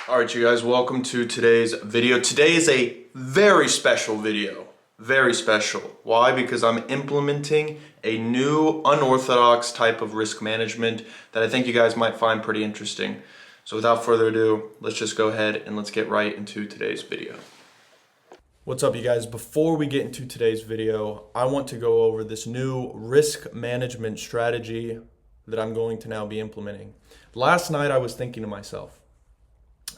All right, you guys, welcome to today's video. Today is a very special video. Very special. Why? Because I'm implementing a new unorthodox type of risk management that I think you guys might find pretty interesting. So without further ado, let's just go ahead and let's get right into today's video. What's up, you guys? Before we get into today's video, I want to go over this new risk management strategy that I'm going to now be implementing. Last night, I was thinking to myself,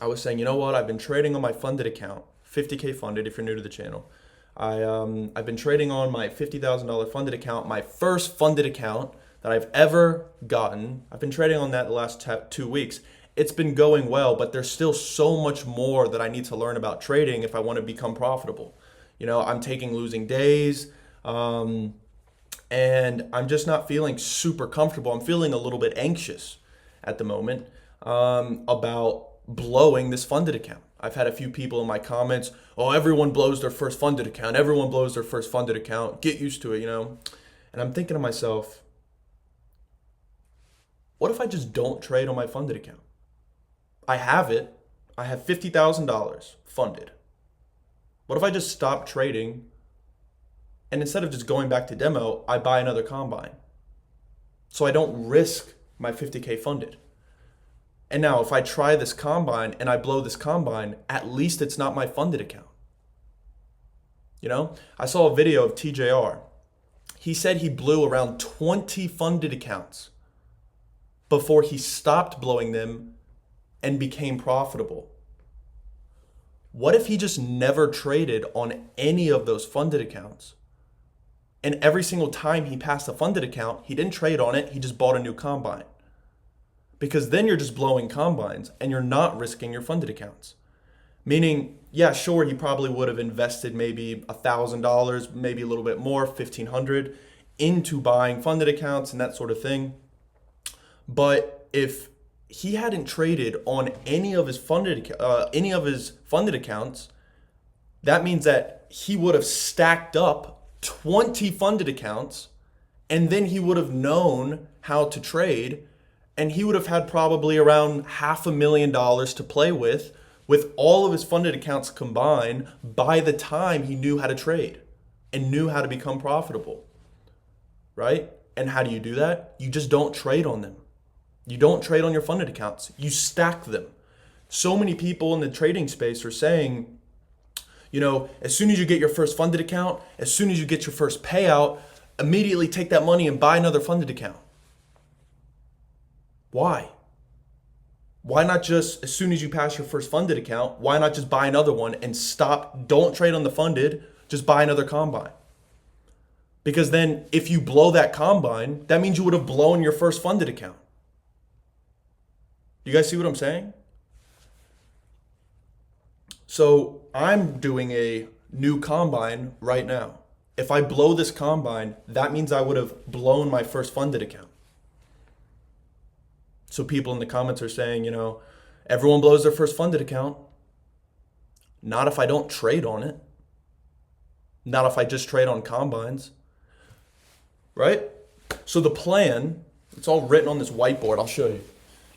I was saying, you know what? I've been trading on my funded account, 50K funded if you're new to the channel. I've been trading on my $50,000 funded account, my first funded account that I've ever gotten. I've been trading on that the last 2 weeks. It's been going well, but there's still so much more that I need to learn about trading if I want to become profitable. You know, I'm taking losing days, and I'm just not feeling super comfortable. I'm feeling a little bit anxious at the moment about blowing this funded account. I've had a few people in my comments, oh, everyone blows their first funded account. Everyone blows their first funded account. Get used to it, you know? And I'm thinking to myself, what if I just don't trade on my funded account? I have it. I have $50,000 funded. What if I just stop trading and instead of just going back to demo, I buy another combine? So I don't risk my 50K funded. And now if I try this combine and I blow this combine, at least it's not my funded account. You know, I saw a video of TJR. He said he blew around 20 funded accounts before he stopped blowing them and became profitable. What if he just never traded on any of those funded accounts? And every single time he passed a funded account, he didn't trade on it, he just bought a new combine. Because then you're just blowing combines and you're not risking your funded accounts. Meaning, yeah, sure, he probably would have invested maybe $1,000, maybe a little bit more, $1,500 into buying funded accounts and that sort of thing. But if he hadn't traded on any of his funded accounts, that means that he would have stacked up 20 funded accounts, and then he would have known how to trade. And he would have had probably around $500,000 to play with all of his funded accounts combined by the time he knew how to trade and knew how to become profitable, right? And how do you do that? You just don't trade on them. You don't trade on your funded accounts. You stack them. So many people in the trading space are saying, you know, as soon as you get your first funded account, as soon as you get your first payout, immediately take that money and buy another funded account. Why? Why not just, as soon as you pass your first funded account, why not just buy another one and stop, don't trade on the funded, just buy another combine? Because then if you blow that combine, that means you would have blown your first funded account. You guys see what I'm saying? So I'm doing a new combine right now. If I blow this combine, that means I would have blown my first funded account. So people in the comments are saying, you know, everyone blows their first funded account. Not if I don't trade on it. Not if I just trade on combines. Right? So the plan, it's all written on this whiteboard. I'll show you.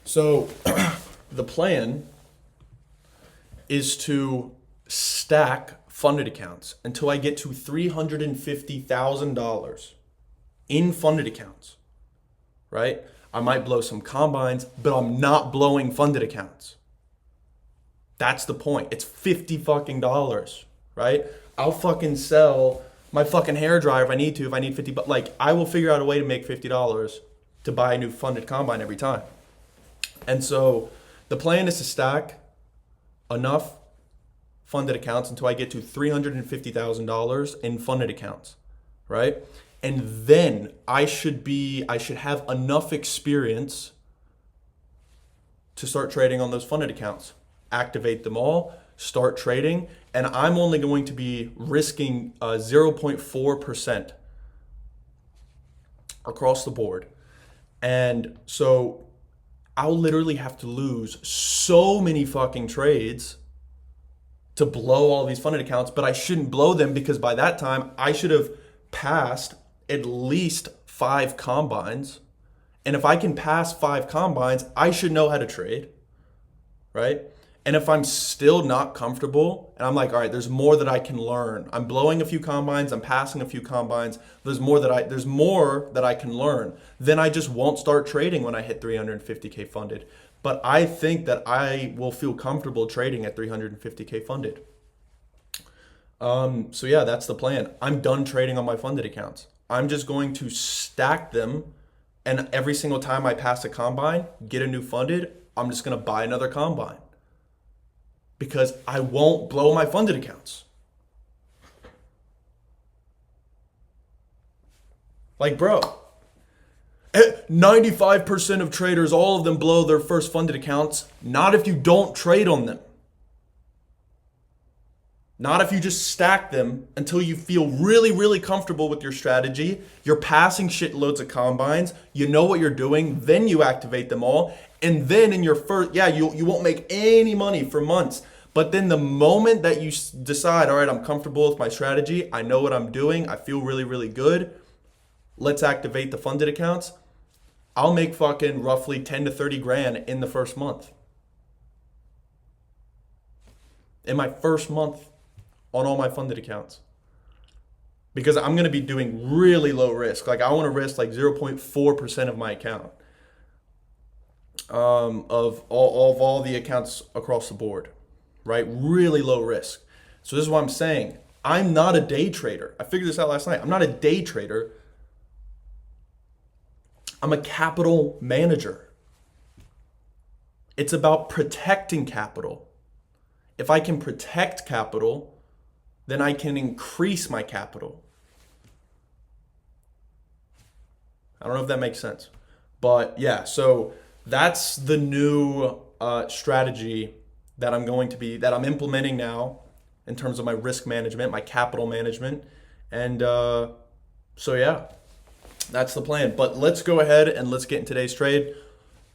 So the plan is to stack funded accounts until I get to $350,000 in funded accounts. Right? I might blow some combines, but I'm not blowing funded accounts. That's the point. It's $50, right? I'll fucking sell my fucking hairdryer if I need to, if I need $50. Like, I will figure out a way to make $50 to buy a new funded combine every time. And so the plan is to stack enough funded accounts until I get to $350,000 in funded accounts, right? And then I should have enough experience to start trading on those funded accounts. Activate them all, start trading, and I'm only going to be risking 0.4% across the board. And so I'll literally have to lose so many fucking trades to blow all these funded accounts, but I shouldn't blow them because by that time I should have passed at least 5 combines. And if I can pass 5 combines, I should know how to trade, right? And if I'm still not comfortable and I'm like, all right, there's more that I can learn. I'm blowing a few combines, I'm passing a few combines. There's more that I can learn. Then I just won't start trading when I hit 350K funded. But I think that I will feel comfortable trading at 350K funded. So yeah, that's the plan. I'm done trading on my funded accounts. I'm just going to stack them, and every single time I pass a combine, get a new funded, I'm just gonna buy another combine because I won't blow my funded accounts. Like, bro, 95% of traders, all of them blow their first funded accounts. Not if you don't trade on them. Not if you just stack them until you feel really, really comfortable with your strategy. You're passing shitloads of combines. You know what you're doing. Then you activate them all. And then in your first, yeah, you won't make any money for months. But then the moment that you decide, all right, I'm comfortable with my strategy. I know what I'm doing. I feel really, really good. Let's activate the funded accounts. I'll make fucking roughly 10 to 30 grand in the first month. In my first month on all my funded accounts. Because I'm going to be doing really low risk. Like I want to risk like 0.4% of my account. Of all the accounts across the board, right? Really low risk. So this is what I'm saying. I'm not a day trader. I figured this out last night. I'm not a day trader. I'm a capital manager. It's about protecting capital. If I can protect capital, then I can increase my capital. I don't know if that makes sense. But yeah, so that's the new strategy that I'm implementing now in terms of my risk management, my capital management. And so yeah, that's the plan. But let's go ahead and let's get in today's trade.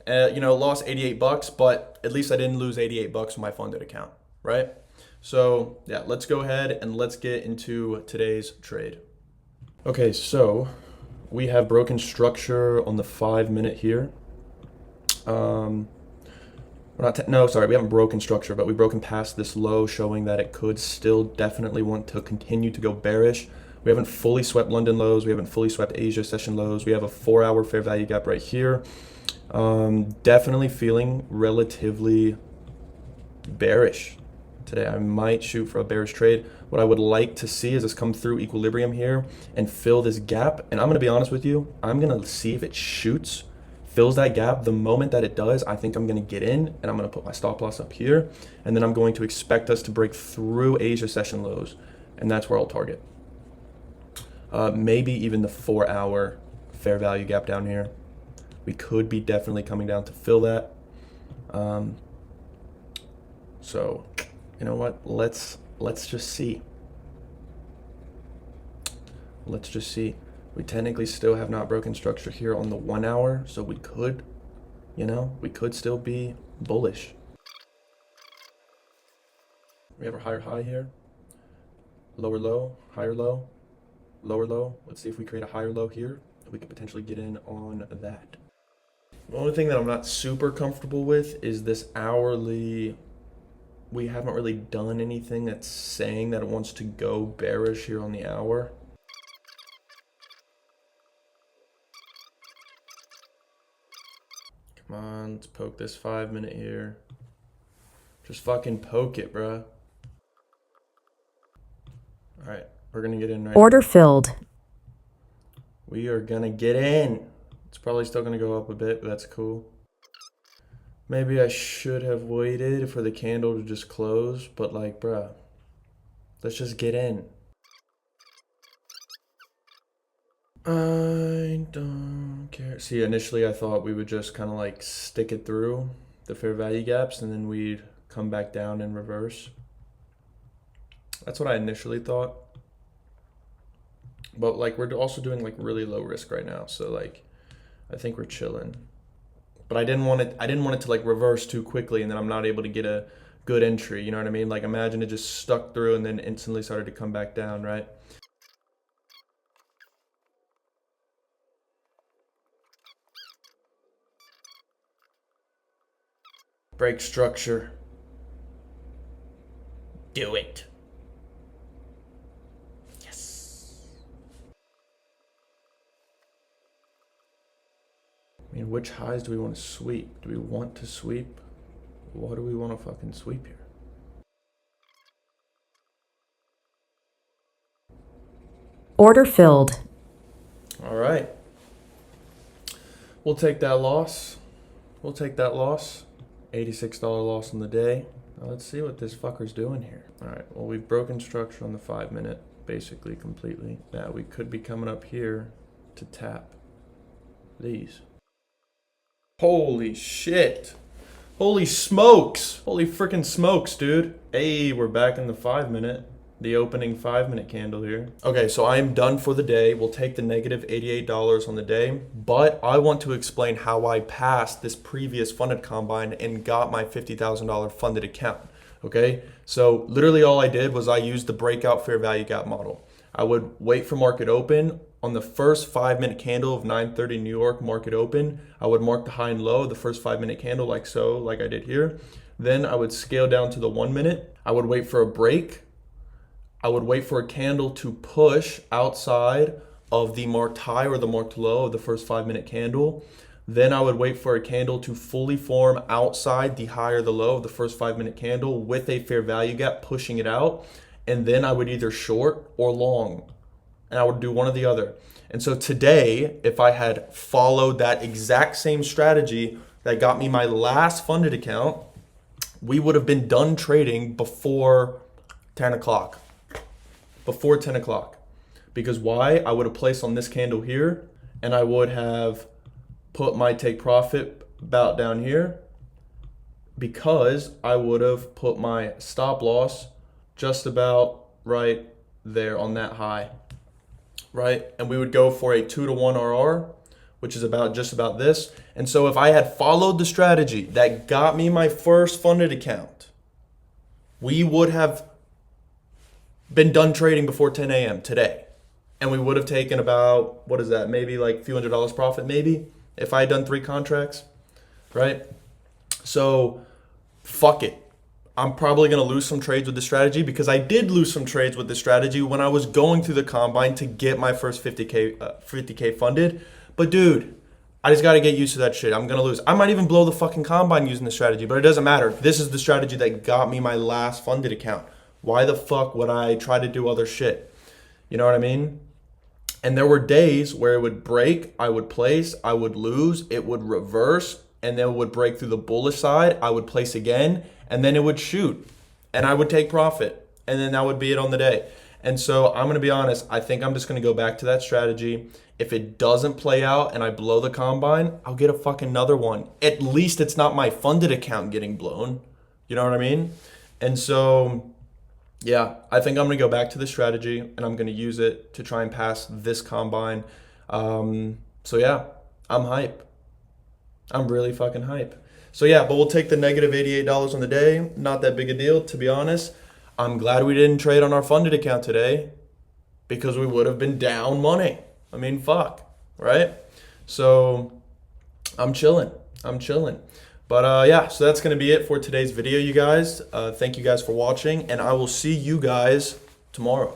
Lost 88 bucks, but at least I didn't lose 88 bucks on my funded account, right? So yeah, let's go ahead and let's get into today's trade. Okay, so we have broken structure on the 5 minute here. We haven't broken structure, but we've broken past this low, showing that it could still definitely want to continue to go bearish. We haven't fully swept London lows. We haven't fully swept Asia session lows. We have a 4-hour fair value gap right here. Definitely feeling relatively bearish today. I might shoot for a bearish trade. What I would like to see is us come through equilibrium here and fill this gap. And I'm going to be honest with you. I'm going to see if it shoots, fills that gap. The moment that it does, I think I'm going to get in and I'm going to put my stop loss up here. And then I'm going to expect us to break through Asia session lows. And that's where I'll target. Maybe even the 4-hour fair value gap down here. We could be definitely coming down to fill that. So, you know what? Let's just see. Let's just see. We technically still have not broken structure here on the 1 hour, so we could still be bullish. We have a higher high here. Lower low, higher low, lower low. Let's see if we create a higher low here. We could potentially get in on that. The only thing that I'm not super comfortable with is this hourly. We haven't really done anything that's saying that it wants to go bearish here on the hour. Come on, let's poke this 5 minute here. Just fucking poke it, bruh. All right, we're gonna get in right Order filled. We are gonna get in. It's probably still gonna go up a bit, but that's cool. Maybe I should have waited for the candle to just close, but like, bruh, let's just get in. I don't care. See, initially I thought we would just kind of like stick it through the fair value gaps and then we'd come back down in reverse. That's what I initially thought. But like we're also doing like really low risk right now, so like I think we're chilling. But I didn't want it to like reverse too quickly and then I'm not able to get a good entry, you know what I mean? Like imagine it just stuck through and then instantly started to come back down, right? Break structure. Do it. Yes. I mean, which highs do we want to sweep? Do we want to sweep? What do we want to fucking sweep here? Order filled. All right. We'll take that loss. We'll take that loss. $86 loss on the day. Now let's see what this fucker's doing here. All right. Well, we've broken structure on the 5 minute, basically completely. Now we could be coming up here to tap these. Holy shit. Holy smokes. Holy freaking smokes, dude. Hey, we're back in the 5 minute. The opening 5 minute candle here. Okay, so I am done for the day. We'll take the negative $88 on the day, but I want to explain how I passed this previous funded combine and got my $50,000 funded account. Okay, so literally all I did was I used the breakout fair value gap model. I would wait for market open. On the first 5 minute candle of 9:30 New York market open, I would mark the high and low of the first 5 minute candle like so, like I did here. Then I would scale down to the 1 minute. I would wait for a break. I would wait for a candle to push outside of the marked high or the marked low of the first 5 minute candle. Then I would wait for a candle to fully form outside the high or the low of the first 5 minute candle with a fair value gap pushing it out. And then I would either short or long. And I would do one or the other. And so today, if I had followed that exact same strategy that got me my last funded account, we would have been done trading before 10 o'clock. Before 10 o'clock. Because why? I would have placed on this candle here, and I would have put my take profit about down here, because I would have put my stop loss just about right there on that high, right? And we would go for a 2-to-1 RR, which is just about this. And so if I had followed the strategy that got me my first funded account, we would have been done trading before 10 a.m. today. And we would have taken about, what is that? Maybe like a few $100 profit, maybe, if I had done 3 contracts, right? So fuck it. I'm probably going to lose some trades with this strategy, because I did lose some trades with this strategy when I was going through the combine to get my first 50K funded. But dude, I just got to get used to that shit. I'm going to lose. I might even blow the fucking combine using this strategy, but it doesn't matter. This is the strategy that got me my last funded account. Why the fuck would I try to do other shit? You know what I mean? And there were days where it would break, I would place, I would lose, it would reverse, and then it would break through the bullish side, I would place again, and then it would shoot, and I would take profit, and then that would be it on the day. And so I'm going to be honest, I think I'm just going to go back to that strategy. If it doesn't play out and I blow the combine, I'll get a fucking another one. At least it's not my funded account getting blown. You know what I mean? And so yeah, I think I'm going to go back to this strategy, and I'm going to use it to try and pass this combine. So yeah, I'm hype. I'm really fucking hype. So yeah, but we'll take the negative $88 on the day. Not that big a deal, to be honest. I'm glad we didn't trade on our funded account today, because we would have been down money. I mean, fuck, right? So I'm chilling. But yeah, so that's going to be it for today's video, you guys. Thank you guys for watching, and I will see you guys tomorrow.